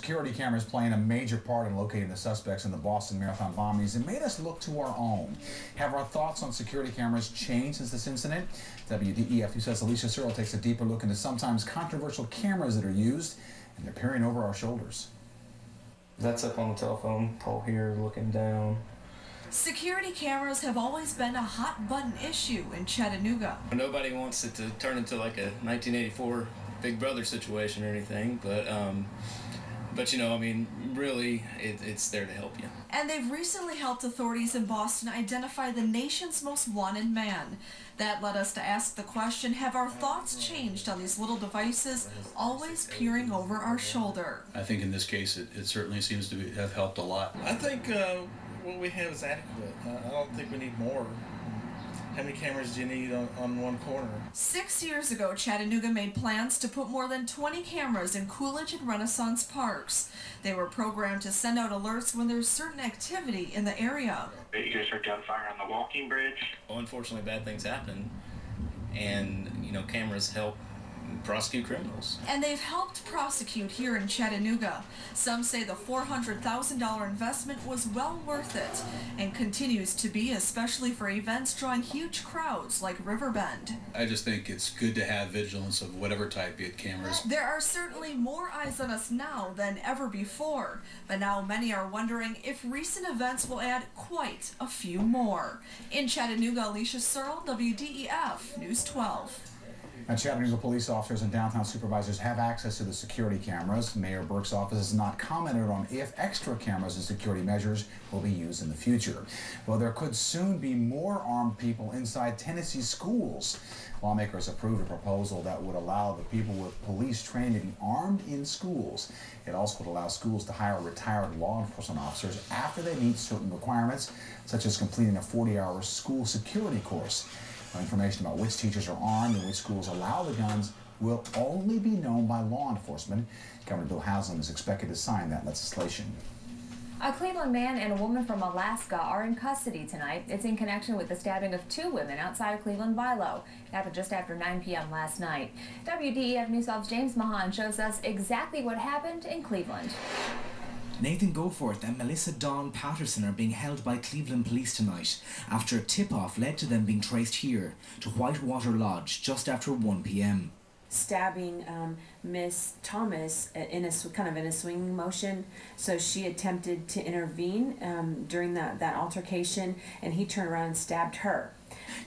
security cameras playing a major part in locating the suspects in the Boston Marathon bombings, it made us look to our own. Have our thoughts on security cameras changed since this incident? WDEF News says Alicia Searle takes a deeper look into sometimes controversial cameras that are used, and they're peering over our shoulders. That's up on the telephone pole here, looking down. Security cameras have always been a hot-button issue in Chattanooga. Nobody wants it to turn into like a 1984 Big Brother situation or anything, but you know, I mean, really, it's there to help you. And they've recently helped authorities in Boston identify the nation's most wanted man. That led us to ask the question, have our thoughts changed on these little devices always peering over our shoulder? I think in this case, it certainly seems to have helped a lot. I think what we have is adequate. I don't think we need more. How many cameras do you need on one corner? 6 years ago, Chattanooga made plans to put more than 20 cameras in Coolidge and Renaissance parks. They were programmed to send out alerts when there's certain activity in the area. You guys heard gunfire on the walking bridge? Well, unfortunately, bad things happen, and you know, cameras help prosecute criminals. And they've helped prosecute here in Chattanooga. Some say the $400,000 investment was well worth it and continues to be, especially for events drawing huge crowds like Riverbend. I just think it's good to have vigilance of whatever type, be it cameras. There are certainly more eyes on us now than ever before, but now many are wondering if recent events will add quite a few more. In Chattanooga, Alicia Searle, WDEF News 12. Now, Chattanooga police officers and downtown supervisors have access to the security cameras. Mayor Burke's office has not commented on if extra cameras and security measures will be used in the future. Well, there could soon be more armed people inside Tennessee schools. Lawmakers approved a proposal that would allow the people with police training to be armed in schools. It also would allow schools to hire retired law enforcement officers after they meet certain requirements, such as completing a 40-hour school security course. Information about which teachers are armed and which schools allow the guns will only be known by law enforcement. Governor Bill Haslam is expected to sign that legislation. A Cleveland man and a woman from Alaska are in custody tonight. It's in connection with the stabbing of two women outside of Cleveland Bilo. It happened just after 9 p.m. last night. WDEF News 12's James Mahan shows us exactly what happened in Cleveland. Nathan Goforth and Melissa Dawn Patterson are being held by Cleveland police tonight after a tip-off led to them being traced here to Whitewater Lodge just after 1 p.m. Stabbing Miss Thomas in a swinging motion, so she attempted to intervene during that altercation, and he turned around and stabbed her.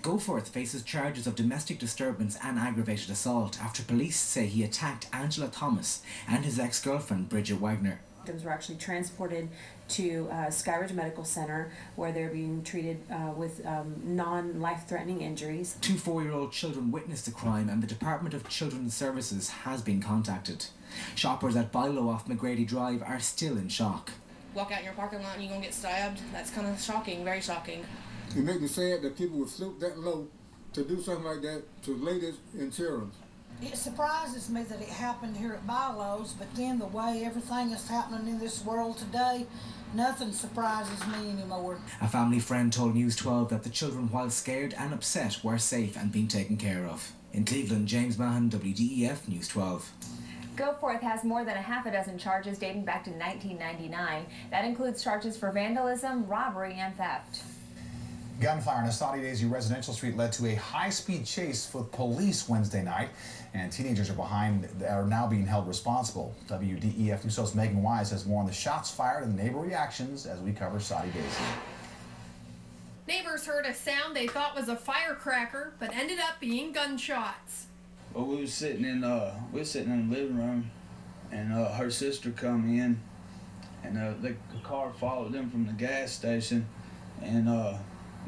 Goforth faces charges of domestic disturbance and aggravated assault after police say he attacked Angela Thomas and his ex-girlfriend Bridget Wagner. Victims were actually transported to Skyridge Medical Center, where they're being treated with non-life-threatening injuries. Two 4-year-old children witnessed the crime, and the Department of Children's Services has been contacted. Shoppers at Bilo off McGrady Drive are still in shock. Walk out in your parking lot and you're going to get stabbed. That's kind of shocking, very shocking. It makes me sad that people would stoop that low to do something like that to ladies in children. It surprises me that it happened here at Bilo's, but then the way everything is happening in this world today, nothing surprises me anymore. A family friend told News 12 that the children, while scared and upset, were safe and being taken care of. In Cleveland, James Mahan, WDEF News 12. Goforth has more than a half a dozen charges dating back to 1999. That includes charges for vandalism, robbery, and theft. Gunfire in a Saudi Daisy residential street led to a high-speed chase with police Wednesday night, and teenagers are now being held responsible. WDEF News Source Megan Wise has more on the shots fired and neighbor reactions as we cover Saudi Daisy. Neighbors heard a sound they thought was a firecracker, but ended up being gunshots. Well, we was sitting in the living room, and her sister come in, and the car followed them from the gas station, and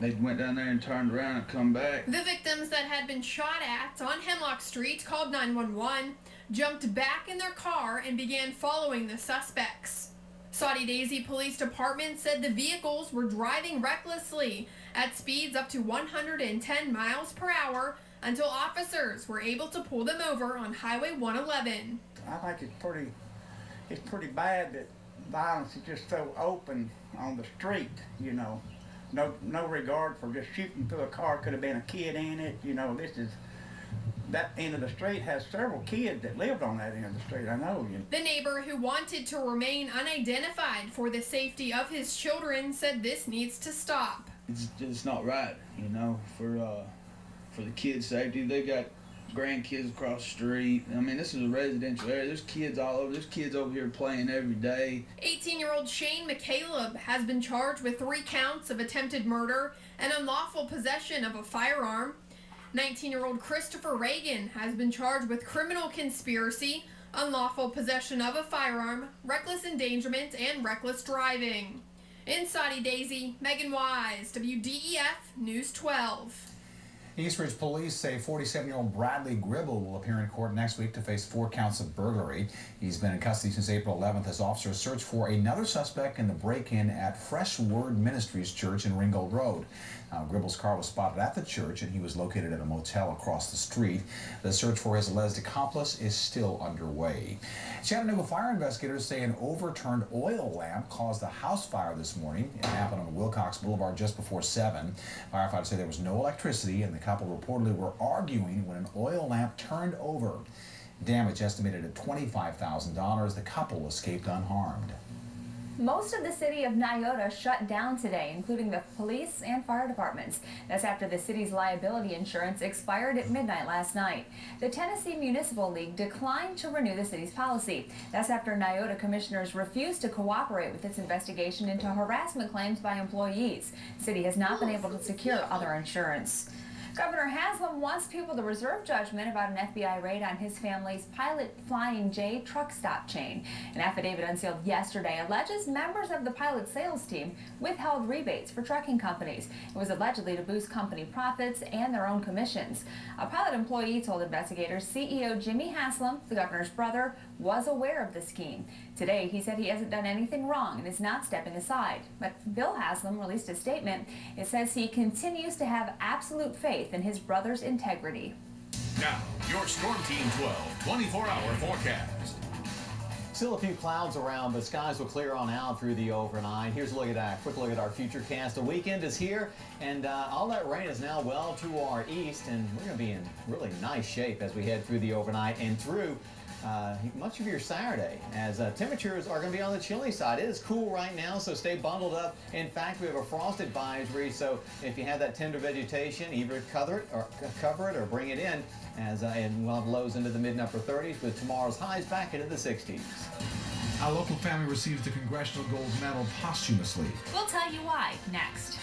they went down there and turned around and come back. The victims that had been shot at on Hemlock Street called 911, jumped back in their car and began following the suspects. Saudi Daisy Police Department said the vehicles were driving recklessly at speeds up to 110 miles per hour until officers were able to pull them over on Highway 111. I think it's pretty bad that violence is just so open on the street, you know. No regard for just shooting through a car. Could have been a kid in it. You know, this is that end of the street has several kids that lived on that end of the street. I know. The neighbor, who wanted to remain unidentified for the safety of his children, said this needs to stop. It's just not right, you know, for the kids' safety. They got grandkids across the street. I mean, this is a residential area. There's kids all over. There's kids over here playing every day. 18-year-old Shane McCaleb has been charged with 3 counts of attempted murder and unlawful possession of a firearm. 19-year-old Christopher Reagan has been charged with criminal conspiracy, unlawful possession of a firearm, reckless endangerment, and reckless driving. In Saudi Daisy, Megan Wise, WDEF News 12. Eastridge police say 47-year-old Bradley Gribble will appear in court next week to face 4 counts of burglary. He's been in custody since April 11th as officers search for another suspect in the break-in at Fresh Word Ministries Church in Ringgold Road. Gribble's car was spotted at the church, and he was located at a motel across the street. The search for his alleged accomplice is still underway. Chattanooga fire investigators say an overturned oil lamp caused a house fire this morning. It happened on Wilcox Boulevard just before 7. Firefighters say there was no electricity, and the couple reportedly were arguing when an oil lamp turned over. Damage estimated at $25,000. The couple escaped unharmed. Most of the city of Nyota shut down today, including the police and fire departments. That's after the city's liability insurance expired at midnight last night. The Tennessee Municipal League declined to renew the city's policy. That's after Nyota commissioners refused to cooperate with its investigation into harassment claims by employees. The city has not been able to secure other insurance. Governor Haslam wants people to reserve judgment about an FBI raid on his family's Pilot Flying J truck stop chain. An affidavit unsealed yesterday alleges members of the Pilot sales team withheld rebates for trucking companies. It was allegedly to boost company profits and their own commissions. A Pilot employee told investigators CEO Jimmy Haslam, the governor's brother, was aware of the scheme. Today, he said he hasn't done anything wrong and is not stepping aside. But Bill Haslam released a statement. It says he continues to have absolute faith in his brother's integrity. Now, your Storm Team 12 24-hour forecast. Still a few clouds around, but skies will clear on out through the overnight. Here's a look at that. Quick look at our future cast. The weekend is here, and all that rain is now well to our east, and we're going to be in really nice shape as we head through the overnight and through much of your Saturday, as temperatures are going to be on the chilly side. It is cool right now, so stay bundled up. In fact, we have a frost advisory, so if you have that tender vegetation, either cover it or bring it in, and we'll have lows into the mid and upper 30s with tomorrow's highs back into the 60s. A local family receives the Congressional Gold Medal posthumously. We'll tell you why next.